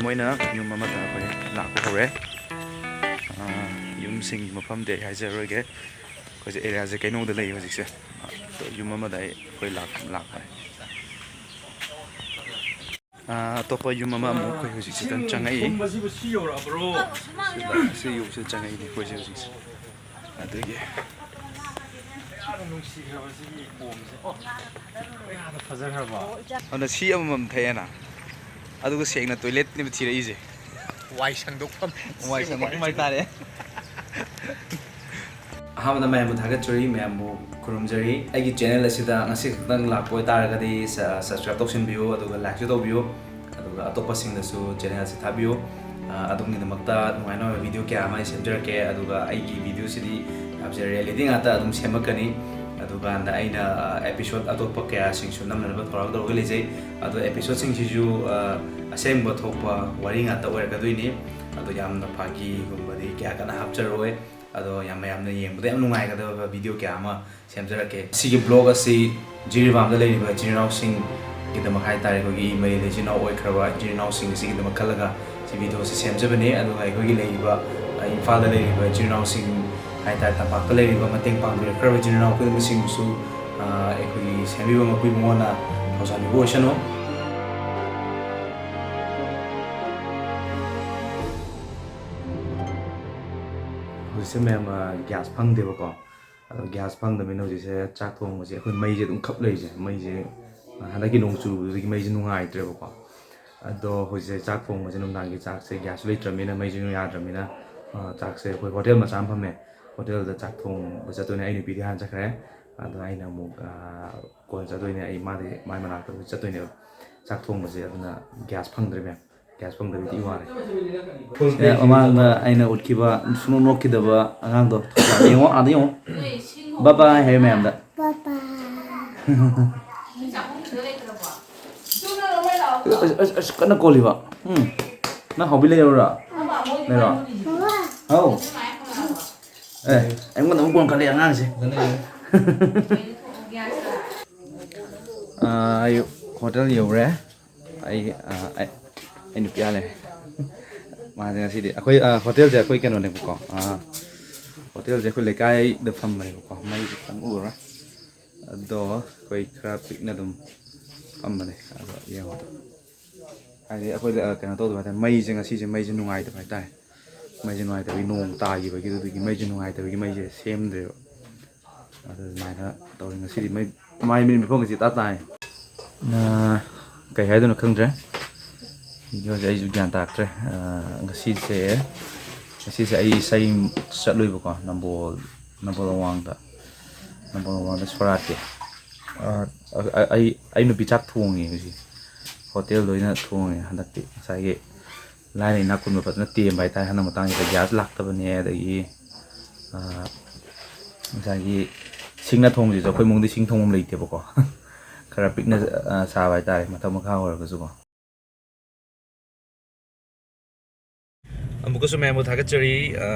ꯃꯣꯏꯅ ꯌꯨꯝ ꯑꯃꯗ ꯑꯩꯈꯣꯏ ꯂꯥꯛꯄ ꯍꯧꯔꯦ ꯌꯨꯝꯁꯤꯡꯒꯤ ꯃꯐꯝꯗꯤ ꯑꯩ ꯍꯥꯏꯖꯔꯣꯏꯒꯦ ꯑꯩꯈꯣꯏꯁꯦ ꯑꯦꯔꯤꯌꯥꯁꯦ ꯀꯩꯅꯣꯗ ꯂꯩ ꯍꯧꯖꯤꯛꯁꯦ ꯌꯨꯝ ꯑꯃꯗ ꯑꯩꯈꯣꯏ ꯂꯥꯛꯄꯅꯦ ꯑꯇꯣꯞꯄ ꯌꯨꯝ ꯑꯃ ꯑꯃꯨꯛ ꯑꯩꯈꯣꯏ ꯍꯧꯖꯤꯛꯁꯤꯗ ꯆꯪꯉꯛꯏ ꯁꯤ ꯌꯨꯝꯁꯤꯗ ꯆꯪꯉꯛꯏꯅꯤ ꯑꯩꯈꯣꯏꯁꯦ ꯍꯧꯖꯤꯛꯁꯦ ꯑꯗꯨꯒꯤ ꯅꯨꯡꯁꯤꯈ꯭ꯔꯕ ꯁꯤꯒꯤ ꯀꯣꯝꯁꯦ ꯌꯥꯝꯅ ꯐꯖꯈ꯭ꯔꯕ ꯑꯗꯨꯅ ꯁꯤ ꯑꯃꯃꯝ ꯊꯛꯑꯦꯅ ꯑꯗꯨꯒ ꯁꯦꯡꯅ ꯇꯣꯏꯂꯦꯠꯅꯦꯕ ꯊꯤꯔꯛꯏꯁꯦ ꯋꯥꯏ ꯁꯪꯗꯣꯛꯐꯝ ꯍꯥꯏꯇꯥꯔꯦ ꯑꯍꯥꯟꯕꯗ ꯃꯌꯥꯝꯕꯨ ꯊꯥꯒꯠꯆꯔꯤ ꯃꯌꯥꯝꯕꯨ ꯈꯨꯔꯨꯝꯖꯔꯤ ꯑꯩꯒꯤ ꯆꯦꯅꯦꯜ ꯑꯁꯤꯗ ꯉꯁꯤ ꯈꯛꯇꯪ ꯂꯥꯛꯄ ꯑꯣꯏꯇꯥꯔꯒꯗꯤ ꯁꯕꯁꯀ꯭ꯔꯥꯏꯕ ꯇꯧꯁꯤꯟꯕꯤꯌꯨ ꯑꯗꯨꯒ ꯂꯥꯏꯛꯁꯨ ꯇꯧꯕꯤꯌꯨ ꯑꯗꯨꯒ ꯑꯇꯣꯞꯄꯁꯤꯡꯗꯁꯨ ꯆꯦꯅꯦꯜ ꯑꯁꯤ ꯊꯥꯕꯤꯌꯨ ꯑꯗꯣꯝꯒꯤꯗꯃꯛꯇ ꯅꯨꯡꯉꯥꯏ ꯅꯨꯡꯉꯥꯏꯕ ꯚꯤꯗꯤꯑꯣ ꯀꯌꯥ ꯑꯃ ꯁꯦꯝꯖꯔꯛꯀꯦ ꯑꯗꯨꯒ ꯑꯩꯒꯤ ꯚꯤꯗꯤꯑꯣꯁꯤꯗꯤ ꯔꯤꯌꯦꯂꯤꯇꯤ ꯉꯥꯛꯇ ꯑꯗꯨꯝ ꯁꯦꯝꯃꯛꯀꯅꯤ ꯑꯗꯨꯀꯥꯟꯗ ꯑꯩꯅ ꯑꯦꯄꯤꯁꯣꯗ ꯑꯇꯣꯞꯄ ꯀꯌꯥꯁꯤꯡꯁꯨ ꯅꯝꯅꯅꯕ ꯊꯧꯔꯥꯡ ꯇꯧꯔꯒ ꯂꯩꯖꯩ ꯑꯗꯣ ꯑꯦꯄꯤꯁꯣꯗꯁꯤꯡꯁꯤꯁꯨ ꯑꯁꯦꯡꯕ ꯊꯣꯛꯄ ꯋꯥꯔꯤ ꯉꯥꯛꯇ ꯑꯣꯏꯔꯛꯀꯗꯣꯏꯅꯤ ꯑꯗꯣ ꯌꯥꯝꯅ ꯐꯥꯒꯤꯒꯨꯝꯕꯗꯤ ꯀꯌꯥ ꯀꯟꯅ ꯍꯥꯞꯆꯔꯣꯏ ꯑꯗꯣ ꯌꯥꯝꯅ ꯌꯦꯡꯕꯗ ꯌꯥꯝ ꯅꯨꯡꯉꯥꯏꯒꯗꯕ ꯚꯤꯗꯤꯑꯣ ꯀꯌꯥ ꯑꯃ ꯁꯦꯝꯖꯔꯛꯀꯦ ꯁꯤꯒꯤ ꯕ꯭ꯂꯣꯒ ꯑꯁꯤ ꯖꯤꯔꯤꯕꯥꯝꯗ ꯂꯩꯔꯤꯕ ꯏꯆꯤꯜ ꯏꯅꯥꯎꯁꯤꯡꯒꯤꯗꯃꯛ ꯍꯥꯏꯇꯥꯔꯦ ꯑꯩꯈꯣꯏꯒꯤ ꯃꯔꯤ ꯏꯆꯤꯜ ꯏꯅꯥꯎ ꯑꯣꯏꯈ꯭ꯔꯕ ꯏꯆꯤꯜ ꯏꯅꯥꯎꯁꯤꯡ ꯑꯁꯤꯒꯤꯗꯃꯛ ꯈꯜꯂꯒ ꯁꯤ ꯚꯤꯗꯤꯑꯣꯁꯤ ꯁꯦꯝꯖꯕꯅꯤ ꯑꯗꯨꯒ ꯑꯩꯈꯣꯏꯒꯤ ꯂꯩꯔꯤꯕ ꯏꯝꯐꯥꯜꯗ ꯂꯩꯔꯤꯕ ꯏꯆꯤꯜ ꯏꯅꯥꯎꯁꯤꯡ ꯍꯥꯏꯇꯥꯔꯦ ꯇꯝꯄꯥꯛꯇ ꯂꯩꯔꯤꯕ ꯃꯇꯦꯡ ꯄꯥꯡꯕꯤꯔꯛꯈ꯭ꯔꯕ ꯏꯆꯤꯜ ꯏꯅꯥꯎ ꯈꯨꯗꯤꯡꯃꯛꯁꯤꯡꯕꯨꯁꯨ ꯑꯩꯈꯣꯏꯒꯤ ꯁꯦꯝꯕꯤꯕ ꯃꯄꯨꯡꯑꯣꯟꯅ ꯊꯧꯖꯥꯟꯕꯤꯕ ꯑꯣꯏꯁꯅꯨ ꯍꯧꯖꯤꯛꯁꯦ ꯃꯌꯥꯝ ꯒ꯭ꯌꯥꯁ ꯐꯪꯗꯦꯕꯀꯣ ꯑꯗꯣ ꯒ꯭ꯌꯥꯁ ꯐꯪꯗꯕꯅꯤꯅ ꯍꯧꯖꯤꯛꯁꯦ ꯆꯥꯛ ꯊꯣꯡꯕꯁꯦ ꯑꯩꯈꯣꯏ ꯃꯩꯁꯦ ꯑꯗꯨꯝ ꯈꯞ ꯂꯩꯔꯤꯁꯦ ꯃꯩꯁꯦ ꯍꯟꯗꯛꯀꯤ ꯅꯣꯡ ꯆꯨꯕꯗꯒꯤ ꯃꯩꯁꯦ ꯅꯨꯡꯉꯥꯏꯇ꯭ꯔꯦꯕꯀꯣ ꯑꯗꯣ ꯍꯧꯖꯤꯛꯁꯦ ꯆꯥꯛ ꯊꯣꯡꯕꯁꯦ ꯅꯨꯡꯗꯥꯡꯒꯤ ꯆꯥꯛꯁꯦ ꯒ꯭ꯌꯥꯁꯁꯨ ꯂꯩꯇ꯭ꯔꯕꯅꯤꯅ ꯃꯩꯁꯨ ꯌꯥꯗ꯭ꯔꯕꯅꯤ나 ꯆꯥꯛꯁꯦ ꯑꯩꯈꯣꯏ ꯍꯣꯇꯦꯜ ꯃꯆꯥ ꯑꯃ ꯐꯝꯃꯦ ꯍꯣꯇꯦꯜꯗ ꯆꯥꯛ ꯊꯣꯡꯕ ꯆꯠꯇꯣꯏꯅꯦ ꯑꯩ ꯅꯨꯄꯤꯗꯤ ꯍꯥꯟꯅ ꯆꯠꯈ꯭ꯔꯦ ꯑꯗꯣ ꯑꯩꯅ ꯑꯃꯨꯛ ꯀꯣꯟ ꯆꯠꯇꯣꯏꯅꯦ ꯑꯩ ꯃꯥꯏ ꯃꯅꯥꯛꯇ ꯆꯠꯇꯣꯏꯅꯦꯕ ꯆꯥꯛ ꯊꯣꯡꯕꯁꯦ ꯑꯗꯨꯅ ꯒ꯭ꯌꯥꯁ ꯐꯪꯗ꯭ꯔꯦ ꯃꯌꯥꯝ ꯒ꯭ꯌꯥꯁ ꯐꯪꯗꯕꯗꯤ ꯋꯥꯔꯦ ꯃꯃꯥꯡꯗ ꯑꯩꯅ ꯎꯠꯈꯤꯕ ꯁꯨꯡꯅꯣꯛ ꯅꯣꯛꯈꯤꯗꯕ ꯑꯉꯥꯡꯗꯣ ꯌꯦꯡꯉꯣ ꯑꯥꯗ ꯌꯦꯡꯉꯣ ꯕꯥꯏ ꯍꯥꯏꯌꯨ ꯃꯌꯥꯝꯗ ꯑꯁ ꯀꯟꯅ ꯀꯣꯜꯂꯤꯕ ꯅꯪ ꯍꯥꯎꯕꯤ ꯂꯩꯔꯨꯔꯥ ꯂꯩꯔꯣ ꯍꯥꯎ ꯑꯩꯉꯣꯟꯗ ꯑꯃꯨꯛ ꯀꯣꯟꯈꯠꯂꯦ ꯑꯉꯥꯡꯁꯦ ꯑꯩ ꯍꯣꯇꯦꯜ ꯌꯧꯔꯦ ꯑꯩ ꯅꯨꯄꯤ ꯂꯩꯔꯦ ꯃꯥꯁꯦ ꯉꯁꯤꯗꯤ ꯑꯩꯈꯣꯏ ꯍꯣꯇꯦꯜꯁꯦ ꯑꯩꯈꯣꯏ ꯀꯩꯅꯣꯅꯦꯕꯀꯣ ꯍꯣꯇꯦꯜꯁꯦ ꯑꯩꯈꯣꯏ ꯂꯩꯀꯥꯏꯗ ꯐꯝꯕꯅꯦꯕꯀꯣ ꯃꯩꯁꯦ ꯈꯤꯇꯪ ꯎꯔꯣꯏ ꯑꯗꯣ ꯑꯩꯈꯣꯏ ꯈꯔ ꯄꯤꯛꯅ ꯑꯗꯨꯝ ꯐꯝꯕꯅꯦ ꯑꯗꯣ ꯌꯦꯡꯉꯣ ꯍꯥꯏꯗꯤ ꯑꯩꯈꯣꯏꯗ ꯀꯩꯅꯣ ꯇꯧꯗꯕ ꯍꯥꯏꯇꯥꯔꯦ ꯃꯩꯁꯦ ꯉꯁꯤꯁꯦ ꯃꯩꯁꯦ ꯅꯨꯡꯉꯥꯏꯇꯕ ꯍꯥꯏꯇꯥꯔꯦ ꯃꯩꯁꯦ ꯅꯨꯡꯉꯥꯏꯇꯕꯒꯤ ꯅꯣꯡ ꯇꯥꯈꯤꯕꯒꯤ ꯑꯗꯨꯗꯒꯤ ꯃꯩꯁꯦ ꯅꯨꯡꯉꯥꯏꯇꯕꯒꯤ ꯃꯩꯁꯦ ꯁꯦꯝꯗ꯭ꯔꯦꯕ ꯑꯗꯨꯃꯥꯏꯅ ꯇꯧꯔꯤ ꯉꯁꯤꯗꯤ ꯃꯥꯏ ꯃꯤꯐꯝꯒꯁꯤ ꯇꯥꯏ ꯀꯩ ꯍꯥꯏꯗꯣꯏꯅꯣ ꯈꯪꯗ꯭ꯔꯦ ꯚꯤꯗꯤꯑꯣꯁꯦ ꯑꯩꯁꯨ ꯒ꯭ꯌꯥꯟ ꯇꯥꯔꯛꯇ꯭ꯔꯦ ꯉꯁꯤꯁꯦ ꯑꯩ ꯏꯁꯩ ꯆꯠꯂꯨꯏꯕꯀꯣ ꯅꯝꯕꯣꯜ ꯑꯋꯥꯡꯗ ꯁꯣꯔꯥꯠꯀꯤ ꯑꯩ ꯅꯨꯄꯤ ꯆꯥꯛ ꯊꯣꯡꯉꯦ ꯍꯧꯖꯤꯛ ꯍꯣꯇꯦꯜꯗ ꯑꯣꯏꯅ ꯊꯣꯡꯉꯦ ꯍꯟꯗꯛꯇꯤ ꯉꯁꯥꯏꯒꯤ ꯂꯥꯏꯅ ꯏꯅꯥꯛ ꯈꯨꯟꯕ ꯐꯖꯅ ꯇꯦꯝꯕ ꯍꯥꯏꯇꯥꯔꯦ ꯍꯟꯗꯛ ꯃꯇꯥꯡꯁꯤꯗ ꯒ꯭ꯌꯥꯁ ꯂꯥꯛꯇꯕꯅꯦ ꯑꯗꯒꯤ ꯉꯁꯥꯏꯒꯤ ꯁꯤꯡꯅ ꯊꯣꯡꯕꯁꯤꯁꯨ ꯑꯩꯈꯣꯏ ꯏꯃꯨꯡꯗꯤ ꯁꯤꯡ ꯊꯣꯡꯐꯝ ꯂꯩꯇꯦꯕꯀꯣ ꯈꯔ ꯄꯤꯛꯅ ꯁꯥꯕ ꯍꯥꯏꯇꯥꯔꯦ ꯃꯊꯛ ꯃꯈꯥ ꯑꯣꯏꯔꯒꯁꯨꯀꯣ ꯑꯃꯨꯛꯀꯁꯨ ꯃꯌꯥꯝꯕꯨ ꯊꯥꯒꯠꯆꯔꯤ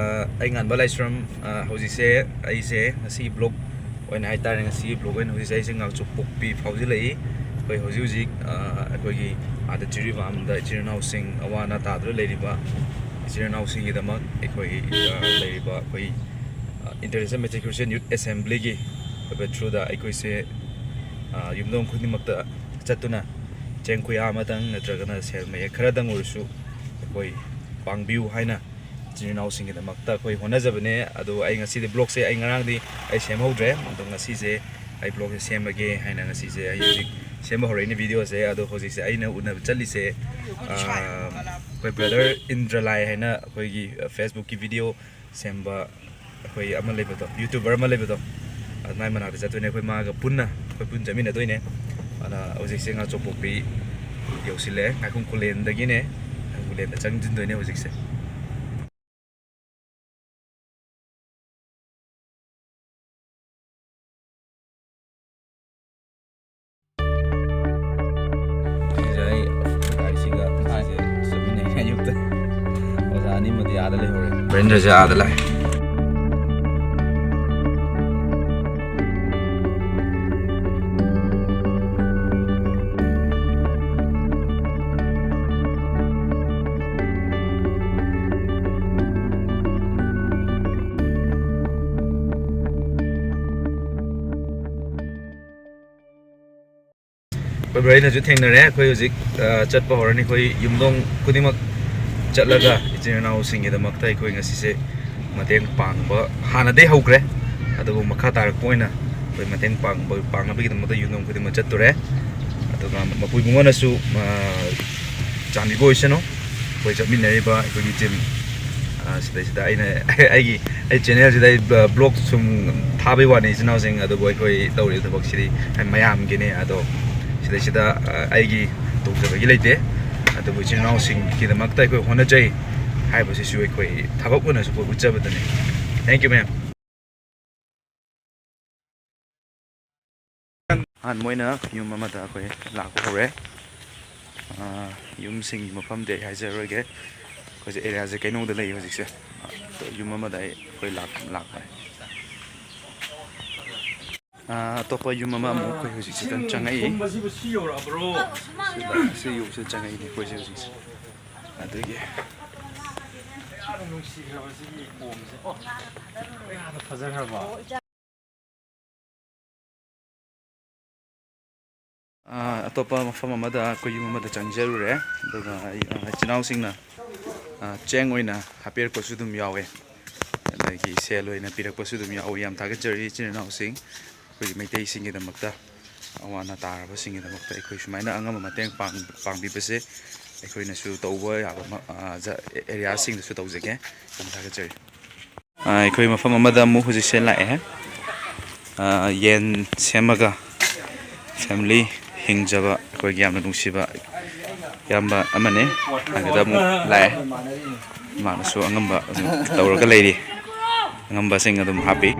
ꯑꯩ ꯉꯥꯟꯕ ꯂꯥꯏꯁ꯭ꯔꯝ ꯍꯧꯖꯤꯛꯁꯦ ꯑꯩꯁꯦ ꯉꯁꯤ ꯕ꯭ꯂꯣꯛ ꯑꯣꯏꯅ ꯍꯥꯏꯇꯥꯔꯦ ꯉꯁꯤꯒꯤ ꯕ꯭ꯂꯣꯛ ꯑꯣꯏꯅ ꯍꯧꯖꯤꯛꯁꯦ ꯑꯩꯁꯦ ꯉꯥꯛꯆꯨꯞꯄꯣꯛꯄꯤ ꯐꯥꯎꯖꯤꯜꯂꯛꯏ ꯑꯩꯈꯣꯏ ꯍꯧꯖꯤꯛ ꯑꯩꯈꯣꯏꯒꯤ ꯑꯥꯗ ꯖꯤꯔꯤꯕꯥꯝꯗ ꯏꯆꯤꯜ ꯏꯅꯥꯎꯁꯤꯡ ꯑꯋꯥ ꯑꯅꯥ ꯇꯥꯗꯨꯅ ꯂꯩꯔꯤꯕ ꯏꯆꯤꯜ ꯏꯅꯥꯎꯁꯤꯡꯒꯤꯗꯃꯛ ꯑꯩꯈꯣꯏ ꯂꯩꯔꯤꯕ ꯑꯩꯈꯣꯏ ꯏꯟꯇꯔꯅꯦꯁꯅꯦꯜ ꯃꯦꯇ꯭ꯔꯤꯀꯨꯂꯦꯁꯟ ꯌꯨꯠ ꯑꯦꯁꯦꯝꯕ꯭ꯂꯤꯒꯤ ꯑꯣꯏꯕ ꯊ꯭ꯔꯨꯗ ꯑꯩꯈꯣꯏꯁꯦ ꯌꯨꯝꯊꯣꯡ ꯈꯨꯗꯤꯡꯃꯛꯇ ꯆꯠꯇꯨꯅ ꯆꯦꯡ ꯈꯨꯌꯥ ꯑꯃꯇꯪ ꯅꯠꯇ꯭ꯔꯒꯅ ꯁꯦꯜ ꯃꯌꯦꯛ ꯈꯔꯗꯪ ꯑꯣꯏꯔꯁꯨ ꯑꯩꯈꯣꯏ ꯄꯥꯡꯕꯤꯌꯨ ꯍꯥꯏꯅ ꯏꯆꯤꯜ ꯏꯅꯥꯎꯁꯤꯡꯒꯤꯗꯃꯛꯇ ꯑꯩꯈꯣꯏ ꯍꯣꯠꯅꯖꯕꯅꯦ ꯑꯗꯣ ꯑꯩ ꯉꯁꯤꯗꯤ ꯕ꯭ꯂꯣꯛꯁꯦ ꯑꯩ ꯉꯔꯥꯡꯗꯤ ꯑꯩ ꯁꯦꯝꯍꯧꯗ꯭ꯔꯦ ꯑꯗꯣ ꯉꯁꯤꯁꯦ ꯑꯩ ꯕ꯭ꯂꯣꯛꯁꯦ ꯁꯦꯝꯃꯒꯦ ꯍꯥꯏꯅ ꯉꯁꯤꯁꯦ ꯑꯩ ꯍꯧꯖꯤꯛ ꯁꯦꯝꯕ ꯍꯧꯔꯛꯏꯅꯦ ꯚꯤꯗꯤꯑꯣꯁꯦ ꯑꯗꯣ ꯍꯧꯖꯤꯛꯁꯦ ꯑꯩꯅ ꯎꯅꯕ ꯆꯠꯂꯤꯁꯦ ꯑꯩꯈꯣꯏ ꯕ꯭ꯔꯗꯔ ꯏꯟꯗ꯭ꯔꯂꯥꯏ ꯍꯥꯏꯅ ꯑꯩꯈꯣꯏꯒꯤ ꯐꯦꯁꯕꯨꯛꯀꯤ ꯚꯤꯗꯤꯑꯣ ꯁꯦꯝꯕ ꯑꯩꯈꯣꯏ ꯑꯃ ꯂꯩꯕꯗꯣ ꯌꯨꯇ꯭ꯌꯨꯕꯔ ꯑꯃ ꯂꯩꯕꯗꯣ ꯃꯥꯏ ꯃꯅꯥꯛꯇ ꯆꯠꯇꯣꯏꯅꯦ ꯑꯩꯈꯣꯏ ꯃꯥꯒ ꯄꯨꯟꯅ ꯆꯠꯃꯤꯟꯅꯗꯣꯏꯅꯦ ꯑꯗꯨꯅ ꯍꯧꯖꯤꯛꯁꯦ ꯉꯥꯆꯣꯛꯄꯣꯛꯄꯤ ꯌꯧꯁꯤꯜꯂꯛꯑꯦ ꯉꯥꯏꯈꯣꯡ ꯈꯨꯂꯦꯟꯗꯒꯤꯅꯦ ꯈꯨꯂꯦꯟꯗ ꯆꯪꯁꯤꯟꯗꯣꯏꯅꯦ ꯍꯧꯖꯤꯛꯁꯦ ꯕ꯭ꯔꯦꯟꯗꯔꯁꯦ ꯑꯥꯗ ꯂꯥꯛꯑꯦ ꯕ꯭ꯔꯗꯔꯅꯁꯨ ꯊꯦꯡꯅꯔꯦ ꯑꯩꯈꯣꯏ ꯍꯧꯖꯤꯛ ꯆꯠꯄ ꯍꯧꯔꯅꯤ ꯑꯩꯈꯣꯏ ꯌꯨꯝꯊꯣꯡ ꯈꯨꯗꯤꯡꯃꯛ ꯆꯠꯂꯒ ꯏꯆꯤꯟ ꯏꯅꯥꯎꯁꯤꯡꯒꯤꯗꯃꯛꯇ ꯑꯩꯈꯣꯏ ꯉꯁꯤꯁꯦ ꯃꯇꯦꯡ ꯄꯥꯡꯕ ꯍꯥꯟꯅꯗꯩ ꯍꯧꯈ꯭ꯔꯦ ꯑꯗꯨꯕꯨ ꯃꯈꯥ ꯇꯥꯔꯛꯄ ꯑꯣꯏꯅ ꯑꯩꯈꯣꯏ ꯃꯇꯦꯡ ꯄꯥꯡꯅꯕꯒꯤꯗꯃꯛꯇ ꯌꯨꯝꯊꯣꯡ ꯈꯨꯗꯤꯡꯃꯛ ꯆꯠꯇꯣꯔꯦ ꯑꯗꯨꯒ ꯃꯄꯨ ꯏꯕꯨꯡꯉꯣꯅꯁꯨ ꯆꯥꯟꯕꯤꯕ ꯑꯣꯏꯁꯅꯨ ꯑꯩꯈꯣꯏ ꯆꯠꯃꯤꯟꯅꯔꯤꯕ ꯑꯩꯈꯣꯏꯒꯤ ꯇꯤꯝ ꯁꯤꯗꯩꯁꯤꯗ ꯑꯩꯒꯤ ꯆꯦꯅꯦꯜꯁꯤꯗ ꯑꯩ ꯕ꯭ꯂꯣꯛ ꯁꯨꯝ ꯊꯥꯕꯩ ꯋꯥꯅꯤ ꯏꯆꯤꯟ ꯏꯅꯥꯎꯁꯤꯡ ꯑꯗꯨꯕꯨ ꯑꯩꯈꯣꯏ ꯇꯧꯔꯤꯕ ꯊꯕꯛꯁꯤꯗꯤ ꯃꯌꯥꯝꯒꯤꯅꯤ ꯑꯗꯣ ꯁꯤꯗꯩꯁꯤꯗ ꯑꯩꯒꯤ ꯇꯧꯖꯕꯒꯤ ꯂꯩꯇꯦ ꯑꯗꯨꯕꯨ ꯏꯆꯤꯟ ꯏꯅꯥꯎꯁꯤꯡꯒꯤꯗꯃꯛꯇ ꯑꯩꯈꯣꯏ ꯍꯣꯠꯅꯖꯩ ꯍꯥꯏꯕꯁꯤꯁꯨ ꯑꯩꯈꯣꯏ ꯊꯕꯛ ꯑꯣꯏꯅꯁꯨ ꯑꯩꯈꯣই ꯎꯠꯆꯕꯗꯅꯤ ꯊꯦꯡꯛ ꯌꯨ ꯃꯦꯝ ꯃꯣꯏꯅ ꯌꯨꯝ ꯑꯃꯗ ꯑꯩꯈꯣꯏ ꯂꯥꯛꯄ ꯍꯧꯔꯦ ꯌꯨꯝꯁꯤꯡꯒꯤ ꯃꯐꯝꯗꯤ ꯑꯩ ꯍꯥꯏꯖꯔꯔꯣꯏꯒꯦ ꯑꯩꯈꯣꯏꯁꯦ ꯑꯦꯔꯤꯌꯥꯁꯦ ꯀꯩꯅꯧꯗ ꯂꯩ ꯍꯧꯖꯤꯛꯁꯦ ꯌꯨꯝ ꯑꯃꯗ ꯑꯩꯈꯣꯏ ꯂꯥꯛꯄꯅꯦ ꯑꯇꯣꯞꯄ ꯌꯨꯝ ꯑꯃ ꯑꯃꯨꯛ ꯑꯩꯈꯣꯏ ꯍꯧꯖꯤꯛꯁꯤꯗ ꯆꯪꯉꯛꯏ ꯁꯤ ꯌꯨꯝꯁꯤꯗ ꯆꯪꯉꯛꯏꯅꯤ ꯑꯩꯈꯣꯏꯁꯦ ꯍꯧꯖꯤꯛꯁꯦ ꯑꯗꯨꯒꯤ ꯅꯨꯡꯁꯤꯈ꯭ꯔꯕꯁꯤꯒꯤ ꯀꯣꯝꯁꯦ ꯌꯥꯝꯅ ꯐꯖꯈ꯭ꯔꯕ ꯑꯇꯣꯞꯄ ꯃꯐꯝ ꯑꯃꯗ ꯑꯩꯈꯣꯏ ꯌꯨꯝ ꯑꯃꯗ ꯆꯪꯖꯔꯨꯔꯦ ꯑꯗꯨꯒ ꯏꯆꯤꯜ ꯏꯅꯥꯎꯁꯤꯡꯅ ꯆꯦꯡ ꯑꯣꯏꯅ ꯍꯥꯞꯄꯤꯔꯛꯄꯁꯨ ꯑꯗꯨꯝ ꯌꯥꯎꯋꯦ ꯑꯗꯒꯤ ꯁꯦꯜ ꯑꯣꯏꯅ ꯄꯤꯔꯛꯄꯁꯨ ꯑꯗꯨꯝ ꯌꯥꯎꯋꯤ ꯌꯥꯝ ꯊꯥꯒꯠꯆꯔꯤ ꯏꯆꯤꯟ ꯏꯅꯥꯎꯁꯤꯡ ꯑꯩꯈꯣꯏꯒꯤ ꯃꯩꯇꯩꯁꯤꯡꯒꯤꯗꯃꯛꯇ ꯑꯋꯥ ꯑꯅꯥ ꯇꯥꯔꯕꯁꯤꯡꯒꯤꯗꯃꯛꯇ ꯑꯩꯈꯣꯏ ꯁꯨꯃꯥꯏꯅ ꯑꯉꯝꯕ ꯃꯇꯦꯡ ꯄꯥꯡꯕꯤꯕꯁꯦ ꯑꯩꯈꯣꯏꯅꯁꯨ ꯇꯧꯕ ꯌꯥꯕ ꯑꯦꯔꯤꯌꯥꯁꯤꯡꯗꯁꯨ ꯇꯧꯖꯒꯦ ꯌꯥꯝ ꯊꯥꯒꯠꯆꯔꯤ ꯑꯩꯈꯣই ꯃꯐꯝ ꯑꯃꯗ ꯑꯃꯨꯛ ꯍꯧꯖꯤꯛꯁꯦ ꯂꯥꯛꯑꯦ ꯌꯦꯟ ꯁꯦꯝꯃꯒ ꯐꯦꯃꯤꯂꯤ ꯍꯤꯡꯖꯕ ꯑꯩꯈꯣꯏꯒꯤ ꯌꯥꯝꯅ ꯅꯨꯡꯁꯤꯕ ꯏꯌꯥꯝꯕ ꯑꯃꯅꯤ ꯑꯗꯨꯗ ꯑꯃꯨꯛ ꯂꯥꯛꯑꯦ ꯃꯥꯅꯁꯨ ꯑꯉꯝꯕ ꯑꯗꯨꯝ ꯇꯧꯔꯒ ꯂꯩꯔꯤ ꯑꯉꯝꯕꯁꯤꯡ ꯑꯗꯨꯝ ꯍꯥꯞꯄꯤ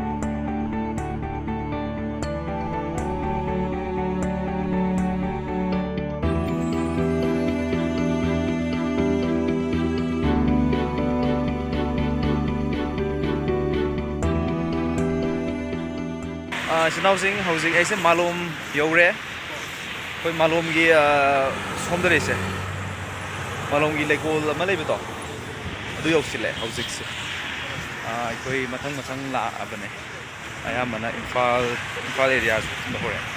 ꯏꯆꯤꯟ ꯏꯅꯥꯎꯁꯤꯡ ꯍꯧꯖꯤꯛ ꯑꯩꯁꯦ ꯃꯥꯂꯣꯝ ꯌꯧꯔꯦ ꯑꯩꯈꯣꯏ ꯃꯥꯂꯣꯝꯒꯤ ꯁꯣꯝꯗ ꯂꯩꯁꯦ ꯃꯥꯂꯣꯝꯒꯤ ꯂꯩꯀꯣꯜ ꯑꯃ ꯂꯩꯕꯗꯣ ꯑꯗꯨ ꯌꯧꯁꯤꯜꯂꯛꯑꯦ ꯍꯧꯖꯤꯛꯁꯦ ꯑꯩꯈꯣꯏ ꯃꯊꯪ ꯂꯥꯛꯑꯕꯅꯦ ꯑꯌꯥꯝꯕꯅ ꯏꯝꯐꯥꯜ ꯑꯦꯔꯤꯌꯥꯁꯨ ꯊꯤꯟꯕ ꯍꯧꯔꯛꯑꯦ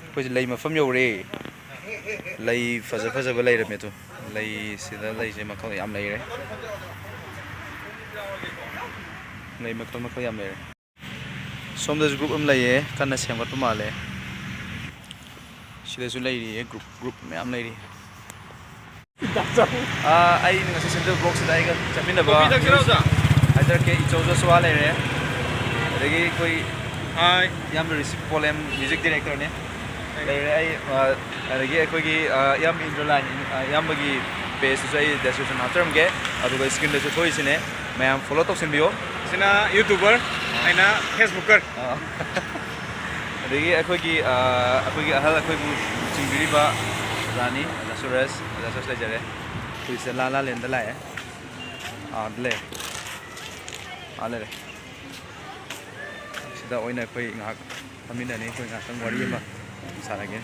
ꯑꯩꯈꯣꯏꯁꯦ ꯂꯩ ꯃꯐꯝ ꯌꯧꯔꯦ ꯂꯩ ꯐꯖꯕ ꯂꯩꯔꯝꯃꯦ ꯑꯗꯨ ꯂꯩꯁꯤꯗ ꯂꯩꯁꯦ ꯃꯈꯜ ꯌꯥꯝ ꯂꯩꯔꯦ ꯂꯩ ꯃꯈꯜ ꯌꯥꯝ ꯂꯩꯔꯦ ꯁꯣꯝꯗꯁꯨ ꯒ꯭ꯔꯨꯞ ꯑꯃ ꯂꯩꯌꯦ ꯀꯟꯅ ꯁꯦꯝꯒꯠꯄ ꯃꯥꯜꯂꯦ ꯁꯤꯗꯁꯨ ꯂꯩꯔꯤꯌꯦ ꯒ꯭ꯔꯨꯞ ꯃꯌꯥꯝ ꯂꯩꯔꯤ ꯑꯩꯅ ꯉꯁꯤ ꯁꯦꯟꯇ꯭ꯔꯦꯜ ꯕ꯭ꯂꯣꯛꯁꯤꯗ ꯑꯩꯒ ꯆꯠꯃꯤꯟꯅꯕ ꯍꯥꯏꯖꯔꯛꯀꯦ ꯏꯆꯧ ꯖꯣꯁꯨꯋꯥ ꯂꯩꯔꯦ ꯑꯗꯒꯤ ꯑꯩꯈꯣꯏ ꯏꯌꯥꯝꯕ ꯔꯤꯁꯤꯞ ꯄꯣꯂꯦꯝ ꯃ꯭ꯌꯨꯖꯤꯛ ꯗꯤꯔꯦꯛꯇꯔꯅꯦ ꯂꯩꯔꯦ ꯑꯩ ꯑꯗꯒꯤ ꯑꯩꯈꯣꯏꯒꯤ ꯏꯌꯥꯝꯕ ꯏꯟꯗ꯭ꯔꯂꯥꯏꯟ ꯏꯌꯥꯝꯕꯒꯤ ꯄꯦꯖꯇꯨꯁꯨ ꯑꯩ ꯗꯦꯁꯀ꯭ꯔꯤꯞꯁꯟ ꯍꯥꯞꯆꯔꯝꯒꯦ ꯑꯗꯨꯒ ꯁ꯭ꯀ꯭ꯔꯤꯟꯗꯁꯨ ꯊꯣꯛꯏꯁꯤꯅꯦ ꯃꯌꯥꯝ ꯐꯣꯂꯣ ꯇꯧꯁꯤꯟꯕꯤꯌꯣ ꯁꯤꯅ ꯌꯨꯇꯨꯕꯔ ꯑꯩꯅ ꯐꯦꯁꯕꯨꯛꯀꯔ ꯑꯗꯒꯤ ꯑꯩꯈꯣꯏꯒꯤ ꯑꯍꯜ ꯑꯩꯈꯣꯏꯕꯨ ꯆꯤꯡꯕꯤꯔꯤꯕ ꯑꯣꯖꯥꯅꯤ ꯑꯣꯖꯥ ꯁꯨꯔꯁ ꯂꯩꯖꯔꯦ ꯑꯩꯈꯣꯏꯁꯦ ꯂꯥꯂꯦꯟꯗ ꯂꯥꯛꯑꯦ ꯂꯩꯔꯦ ꯁꯤꯗ ꯑꯣꯏꯅ ꯑꯩꯈꯣꯏ ꯉꯥꯏꯍꯥꯛ ꯐꯝꯃꯤꯟꯅꯅꯤ ꯑꯩꯈꯣꯏ ꯉꯥꯏꯍꯥꯛꯇꯪ ꯋꯥꯔꯤ ꯑꯃ ꯁꯥꯟꯅꯒꯦ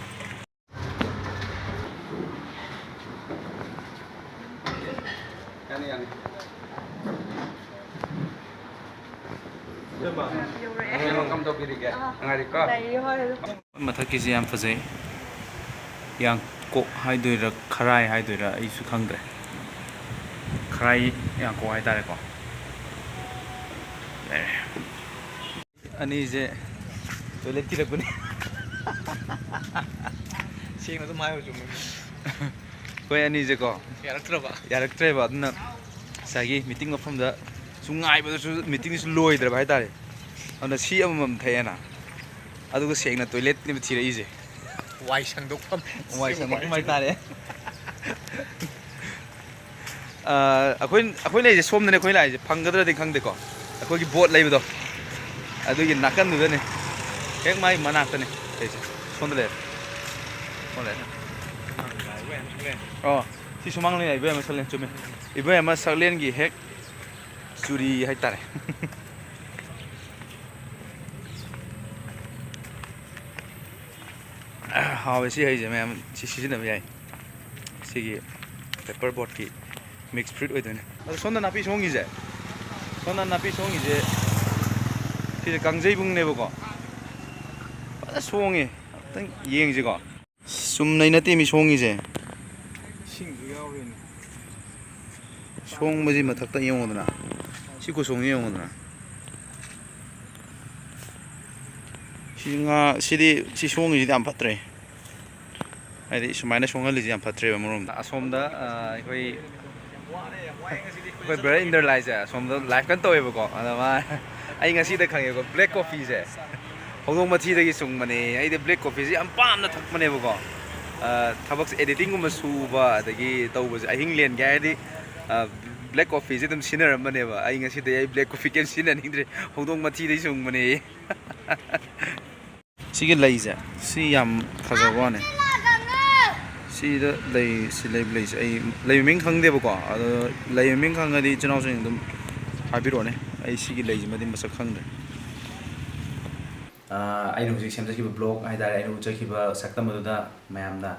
ꯌꯥꯅꯤ ꯃꯊꯛꯀꯤꯁꯤ ꯌꯥꯝ ꯐꯖꯩ ꯌꯥꯡꯀꯣꯛ ꯍꯥꯏꯗꯣꯏꯔꯥ ꯈꯔꯥꯏ ꯍꯥꯏꯗꯣꯏꯔꯥ ꯑꯩꯁꯨ ꯈꯪꯗ꯭ꯔꯦ ꯈꯔꯥꯏ ꯌꯥꯡꯀꯣꯛ ꯍꯥꯏꯇꯥꯔꯦꯀꯣ ꯂꯩꯔꯦ ꯑꯅꯤꯁꯦ ꯇꯣꯏꯂꯦꯠ ꯊꯤꯔꯛꯄꯅꯤ ꯁꯦꯡꯅ ꯑꯗꯨꯝ ꯍꯥꯏꯌꯨ ꯆꯨꯝꯃꯤ ꯑꯩꯈꯣꯏ ꯑꯅꯤꯁꯦꯀꯣ ꯌꯥꯔꯛꯇ꯭ꯔꯦꯕ ꯑꯗꯨꯅ ꯉꯁꯥꯏꯒꯤ ꯃꯤꯇꯤꯡ ꯃꯐꯝꯗ ꯁꯨꯝ ꯉꯥꯏꯕꯗꯁꯨ ꯃꯤꯇꯤꯡꯁꯨ ꯂꯣꯏꯗ꯭ꯔꯕ ꯍꯥꯏꯇꯥꯔꯦ ꯑꯗꯨꯅ ꯁꯤ ꯑꯃꯃꯝ ꯊꯛꯑꯦꯅ ꯑꯗꯨꯒ ꯁꯦꯡꯅ ꯇꯣꯏꯂꯦꯠꯅꯦꯕ ꯊꯤꯔꯛꯏꯁꯦ ꯋꯥꯏ ꯁꯪꯗꯣꯛꯐꯝ ꯍꯥꯏꯇꯥꯔꯦ ꯑꯩꯈꯣꯏ ꯂꯩꯔꯤꯁꯦ ꯁꯣꯝꯗꯅꯦ ꯑꯩꯈꯣꯏ ꯂꯥꯛꯏꯁꯦ ꯐꯪꯒꯗ꯭ꯔꯗꯤ ꯈꯪꯗꯦꯀꯣ ꯑꯩꯈꯣꯏꯒꯤ ꯕꯣꯠ ꯂꯩꯕꯗꯣ ꯑꯗꯨꯒꯤ ꯅꯥꯀꯟꯗꯨꯗꯅꯦ ꯍꯦꯛ ꯃꯥꯒꯤ ꯃꯅꯥꯛꯇꯅꯦ ꯂꯩꯁꯦ ꯁꯣꯝꯗ ꯂꯩꯔꯦ ꯁꯤ ꯁꯨꯃꯥꯡ ꯂꯩꯅ ꯏꯕꯣꯌꯥꯏꯃ ꯁꯛꯂꯦꯟ ꯆꯨꯝꯃꯦ ꯏꯕꯣꯌꯥꯏꯃ ꯁꯛꯂꯦꯟꯒꯤ ꯍꯦꯛ ꯆꯨꯔꯤ ꯍꯥꯏꯇꯥꯔꯦ ꯍꯥꯎꯋꯦ ꯁꯤ ꯍꯩꯁꯦ ꯃꯌꯥꯝ ꯁꯤ ꯁꯤꯖꯤꯟꯅꯕ ꯌꯥꯏ ꯁꯤꯒꯤ ꯄꯦꯄꯔ ꯕꯣꯠꯀꯤ ꯃꯤꯛꯁ ꯐ꯭ꯔꯨꯏꯠ ꯑꯣꯏꯗꯣꯏꯅꯦ ꯑꯗꯣ ꯁꯣꯝꯗ ꯅꯥꯄꯤ ꯁꯣꯡꯉꯤꯁꯦ ꯁꯤꯁꯦ ꯀꯥꯡꯖꯩꯕꯨꯡꯅꯦꯕꯀꯣ ꯐꯖꯅ ꯁꯣꯡꯉꯦ ꯈꯤꯇꯪ ꯌꯦꯡꯁꯤꯀꯣ ꯆꯨꯝꯅꯩ ꯅꯠꯇꯦ ꯃꯤ ꯁꯣꯡꯉꯤꯁꯦ ꯏꯁꯤꯡꯁꯨ ꯌꯥꯎꯔꯤꯅꯦ ꯁꯣꯡꯕꯁꯤ ꯃꯊꯛꯇ ꯌꯦꯡꯉꯨꯗꯅ ꯁꯤ ꯈꯨꯁꯣꯡꯁꯤ ꯌꯦꯡꯉꯨꯗꯅ ꯁꯤ ꯁꯣꯡꯉꯤꯁꯤꯗꯤ ꯌꯥꯝ ꯐꯠꯇ꯭ꯔꯦ ꯍꯥꯏꯗꯤ ꯁꯨꯃꯥꯏꯅ ꯁꯣꯡꯍꯜꯂꯤꯁꯤ ꯌꯥꯝ ꯐꯠꯇ꯭ꯔꯦꯕ ꯑꯃꯔꯣꯝꯗ ꯑꯁꯣꯝꯗ ꯑꯩꯈꯣꯏ ꯕ꯭ꯔꯗꯔ ꯏꯟꯗꯔ ꯂꯥꯏꯁꯦ ꯑꯁꯣꯝꯗ ꯂꯥꯏꯐ ꯀꯟꯅ ꯇꯧꯋꯦꯕꯀꯣ ꯑꯗ ꯃꯥ ꯑꯩ ꯉꯁꯤꯗ ꯈꯪꯉꯦꯕꯀꯣ ꯕ꯭ꯂꯦꯛ ꯀꯣꯐꯤꯁꯦ ꯍꯧꯗꯣꯡ ꯃꯊꯤꯗꯒꯤ ꯁꯨꯡꯕꯅꯦ ꯑꯩꯗꯤ ꯕ꯭ꯂꯦꯛ ꯀꯣꯐꯤꯁꯦ ꯌꯥꯝ ꯄꯥꯝꯅ ꯊꯛꯄꯅꯦꯕꯀோ ꯊꯕꯛꯁꯦ एडिटिंगꯒꯨꯝꯕ ꯁꯨꯕ ꯑꯗꯒꯤ ꯇꯧꯕꯁꯦ ꯑꯍꯤꯡ ꯂꯦꯟꯒꯦ ꯍꯥꯏꯔꯗꯤ ꯕ꯭ꯂꯦꯛ ꯀꯣꯐꯤꯁꯦ ꯑꯗꯨꯝ ꯁꯤꯖꯤꯟꯅꯔꯝꯕꯅꯦꯕ ꯑꯩ ꯉꯁꯤꯗꯤ ꯑꯩ ꯕ꯭ꯂꯦꯛ ꯀꯣꯐꯤ ꯀꯩꯝ ꯁꯤꯖꯤꯟꯅꯅꯤꯡꯗ꯭ꯔꯦ ꯍꯧꯗꯣꯡ ꯃꯊꯤꯗꯒꯤ ꯁꯨꯡꯕꯅꯦ ꯁꯤꯒꯤ ꯂꯩꯁꯦ ꯁꯤ ꯌꯥꯝ ꯐꯖꯕ ꯋꯥꯅꯦ ꯁꯤꯗ ꯂꯩꯁꯦ ꯑꯩ ꯂꯩ ꯃꯃꯤꯡ ꯈꯪꯗꯦꯕꯀꯣ ꯑꯗꯣ ꯂꯩ ꯃꯃꯤꯡ ꯈꯪꯉꯗꯤ ꯏꯆꯤꯜ ꯏꯅꯥꯎꯁꯤꯡ ꯑꯗꯨꯝ ꯍꯥꯏꯕꯤꯔꯛꯑꯣꯅꯦ ꯑꯩ ꯁꯤꯒꯤ ꯂꯩꯁꯤꯃꯗꯤ ꯃꯁꯛ ꯈꯪꯗ꯭ꯔꯦ ꯑꯩꯅ ꯍꯧꯖꯤꯛ ꯁꯦꯝꯖꯈꯤꯕ ꯕ꯭ꯂꯣꯛ ꯍꯥꯏꯇꯥꯔꯦ ꯑꯩꯅ ꯎꯠꯆꯈꯤꯕ ꯁꯛꯇꯝ ꯑꯗꯨꯗ ꯃꯌꯥꯝꯅ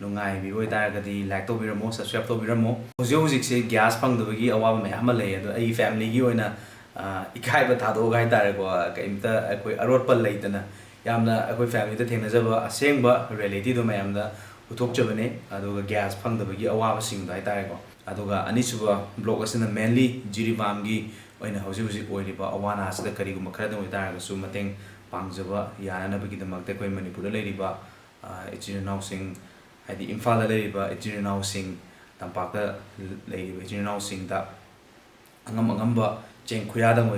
ꯅꯨꯡꯉꯥꯏꯕꯤꯕ ꯑꯣꯏꯇꯥꯔꯒꯗꯤ ꯂꯥꯏꯛ ꯇꯧꯕꯤꯔꯝꯃꯣ ꯁꯕꯁꯀ꯭ꯔꯥꯏꯕ ꯇꯧꯕꯤꯔꯝꯃꯣ ꯍꯧꯖꯤꯛꯁꯦ ꯒ꯭ꯌꯥꯁ ꯐꯪꯗꯕꯒꯤ ꯑꯋꯥꯕ ꯃꯌꯥꯝ ꯑꯃ ꯂꯩ ꯑꯗꯣ ꯑꯩꯒꯤ ꯐꯦꯃꯤꯂꯤꯒꯤ ꯑꯣꯏꯅ ꯏꯀꯥꯏꯕ ꯊꯥꯗꯣꯛꯑꯒ ꯍꯥꯏꯇꯥꯔꯦꯀꯣ ꯀꯩꯝꯇ ꯑꯩꯈꯣꯏ ꯑꯔꯣꯠꯄ ꯂꯩꯇꯅ ꯌꯥꯝꯅ ꯑꯩꯈꯣꯏ ꯐꯦꯃꯤꯂꯤꯗ ꯊꯦꯡꯅꯖꯕ ꯑꯁꯦꯡꯕ ꯔꯤꯌꯦꯂꯤꯇꯤꯗꯣ ꯃꯌꯥꯝꯗ ꯎꯠꯊꯣꯛꯆꯕꯅꯦ ꯑꯗꯨꯒ ꯒ꯭ꯌꯥꯁ ꯐꯪꯗꯕꯒꯤ ꯑꯋꯥꯕꯁꯤꯡꯗꯣ ꯍꯥꯏꯇꯥꯔꯦꯀꯣ ꯑꯗꯨꯒ ꯑꯅꯤꯁꯨꯕ ꯕ꯭ꯂꯣꯛ ꯑꯁꯤꯅ ꯃꯦꯟꯂꯤ ꯖꯤꯔꯤꯕꯥꯝꯒꯤ ꯑꯣꯏꯅ ꯍꯧꯖꯤꯛ ꯑꯣꯏꯔꯤꯕ ꯑꯋꯥ ꯑꯅꯥꯁꯤꯗ ꯀꯔꯤꯒꯨꯝꯕ ꯈꯔꯗꯪ ꯑꯣꯏꯇꯥꯔꯒꯁꯨ ꯃꯇꯦꯡ ꯄꯥꯡꯖꯕ ꯌꯥꯅꯅꯕꯒꯤꯗꯃꯛꯇ ꯑꯩꯈꯣꯏ ꯃꯅꯤꯄꯨꯔꯗ ꯂꯩꯔꯤꯕ ꯏꯆꯤꯜ ꯏꯅꯥꯎꯁꯤꯡ ꯍꯥꯏꯗꯤ ꯏꯝꯐꯥꯜꯗ ꯂꯩꯔꯤꯕ ꯏꯆꯤꯜ ꯏꯅꯥꯎꯁꯤꯡ ꯇꯝꯄꯥꯛꯇ ꯂꯩꯔꯤꯕ ꯏꯆꯤꯜ ꯏꯅꯥꯎꯁꯤꯡꯗ ꯑꯉꯝꯕ ꯆꯦꯡ ꯈꯨꯌꯥꯗꯪ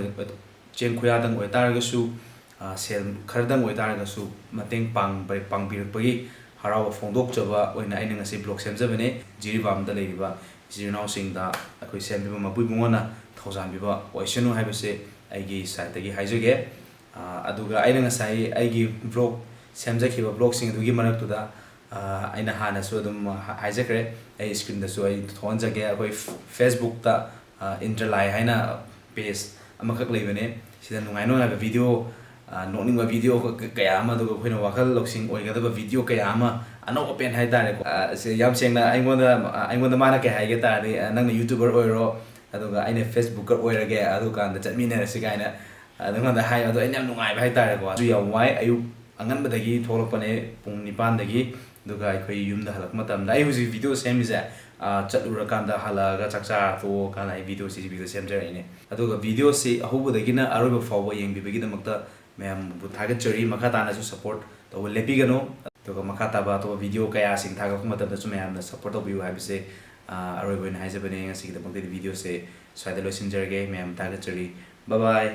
ꯑꯣꯏꯇꯥꯔꯒꯁꯨ ꯁꯦꯜ ꯈꯔꯗꯪ ꯑꯣꯏꯇꯥꯔꯒꯁꯨ ꯃꯇꯦꯡ ꯄꯥꯡꯕꯤꯔꯛꯄꯒꯤ ꯍꯔꯥꯎꯕ ꯐꯣꯡꯗꯣꯛꯆꯕ ꯑꯣꯏꯅ ꯑꯩꯅ ꯉꯁꯤ ꯕ꯭ꯂꯣꯛ ꯁꯦꯝꯖꯕꯅꯦ ꯖꯤꯔꯤꯕꯥꯝꯗ ꯂꯩꯔꯤꯕ ꯏꯆꯤꯜ ꯏꯅꯥꯎꯁꯤꯡꯗ ꯑꯩꯈꯣꯏ ꯁꯦꯝꯕꯤꯕ ꯃꯄꯨꯏꯕꯨꯡꯉꯣꯅ ꯊꯧꯖꯥꯟꯕꯤꯕ ꯑꯣꯏꯁꯅꯨ ꯍꯥꯏꯕꯁꯦ ꯑꯩꯒꯤ ꯁꯥꯏꯠꯇꯒꯤ ꯍꯥꯏꯖꯒꯦ ꯑꯗꯨꯒ ꯑꯩꯅ ꯉꯁꯥꯏ ꯑꯩꯒꯤ ꯕ꯭ꯂꯣꯛ ꯁꯦꯝꯖꯈꯤꯕ ꯕ꯭ꯂꯣꯛꯁꯤꯡ ꯑꯗꯨꯒꯤ ꯃꯔꯛꯇꯨꯗ ꯑꯩꯅ ꯍꯥꯟꯅꯁꯨ ꯑꯗꯨꯝ ꯍꯥꯏꯖꯈ꯭ꯔꯦ ꯑꯩ ꯁ꯭ꯀ꯭ꯔꯤꯟꯗꯁꯨ ꯑꯩ ꯊꯣꯛꯍꯟꯖꯒꯦ ꯑꯩꯈꯣꯏ ꯐꯦꯁꯕꯨꯛꯇ ꯏꯟꯇꯔꯂꯥꯏ ꯍꯥꯏꯅ ꯄꯦꯖ ꯑꯃꯈꯛ ꯂꯩꯕꯅꯦ ꯁꯤꯗ ꯅꯨꯡꯉꯥꯏꯕ ꯚꯤꯗꯤꯑꯣ ꯅꯣꯛꯅꯤꯡꯕ ꯚꯤꯗꯤꯑꯣ ꯀꯌꯥ ꯑꯃ ꯑꯗꯨꯒ ꯑꯩꯈꯣꯏꯅ ꯋꯥꯈꯜ ꯂꯧꯁꯤꯡ ꯑꯣꯏꯒꯗꯕ ꯚꯤꯗꯤꯑꯣ ꯀꯌꯥ ꯑꯃ ꯑꯅꯧꯕ ꯄꯦꯟ ꯍꯥꯏꯇꯥꯔꯦꯀꯣ ꯌꯥꯝ ꯁꯦꯡꯅ ꯑꯩꯉꯣꯟꯗ ꯃꯥꯅ ꯀꯩ ꯍꯥꯏꯒꯦ ꯇꯥꯔꯗꯤ ꯅꯪꯅ ꯌꯨꯇꯨꯕꯔ ꯑꯣꯏꯔꯣ ꯑꯗꯨꯒ ꯑꯩꯅ ꯐꯦꯁꯕꯨꯛꯀꯔ ꯑꯣꯏꯔꯒꯦ ꯑꯗꯨꯀꯥꯟꯗ ꯆꯠꯃꯤꯟꯅꯔꯁꯤ ꯀꯥꯏꯅ ꯑꯩꯉꯣꯟꯗ ꯍꯥꯏ ꯑꯗꯣ ꯑꯩꯅ ꯌꯥꯝ ꯅꯨꯡꯉꯥꯏꯕ ꯍꯥꯏꯇꯥꯔꯦꯀꯣ ꯑꯗꯨ ꯌꯥꯝ ꯋꯥꯏ ꯑꯌꯨꯛ ꯑꯉꯟꯕꯗꯒꯤ ꯊꯣꯛꯂꯛꯄꯅꯦ ꯄꯨꯡ 9ꯗꯒꯤ ꯑꯗꯨꯒ ꯑꯩꯈꯣꯏ ꯌꯨꯝꯗ ꯍꯜꯂꯛꯄ ꯃꯇꯝꯗ ꯑꯩ ꯍꯧꯖꯤꯛ ꯚꯤꯗꯤꯑꯣ ꯁꯦꯝꯃꯤꯁꯦ ꯆꯠꯂꯨꯔꯀꯥꯟꯗ ꯍꯜꯂꯛꯑꯒ ꯆꯥꯛ ꯆꯥꯔ ꯇꯣꯛꯑꯀꯥꯟꯗ ꯑꯩ ꯚꯤꯗꯤꯑꯣ ꯁꯦꯝꯖꯔꯛꯏꯅꯦ ꯑꯗꯨꯒ ꯚꯤꯗꯤꯑꯣꯁꯤ ꯑꯍꯧꯕꯗꯒꯤꯅ ꯑꯔꯣꯏꯕ ꯐꯥꯎꯕ ꯌꯦꯡꯕꯤꯕꯒꯤꯗꯃꯛꯇ ꯃꯌꯥꯝꯕꯨ ꯊꯥꯒꯠꯆꯔꯤ ꯃꯈꯥ ꯇꯥꯅꯁꯨ ꯁꯞꯄꯣꯔꯠ ꯇꯧꯕ ꯂꯦꯞꯄꯤꯒꯅꯨ ꯑꯗꯨꯒ ꯃꯈꯥ ꯇꯥꯕ ꯑꯇꯣꯞꯄ ꯚꯤꯗꯤꯑꯣ ꯀꯌꯥꯁꯤꯡ ꯊꯥꯒꯠꯄ ꯃꯇꯝꯗꯁꯨ ꯃꯌꯥꯝꯅ ꯁꯞꯄꯣꯔꯠ ꯇꯧꯕꯤꯌꯨ ꯍꯥꯏꯕꯁꯦ ꯑꯔꯣꯏꯕ ꯑꯣꯏꯅ ꯍꯥꯏꯖꯕꯅꯦ ꯉꯁꯤꯒꯤꯗꯃꯛꯇꯗꯤ ꯚꯤꯗꯤꯑꯣꯁꯦ ꯁ꯭ꯋꯥꯏꯗ ꯂꯣꯏꯁꯤꯟꯖꯔꯒꯦ ꯃꯌꯥꯝ ꯊꯥꯒꯠꯆꯔꯤ ꯕꯥꯏ ꯕꯥꯏ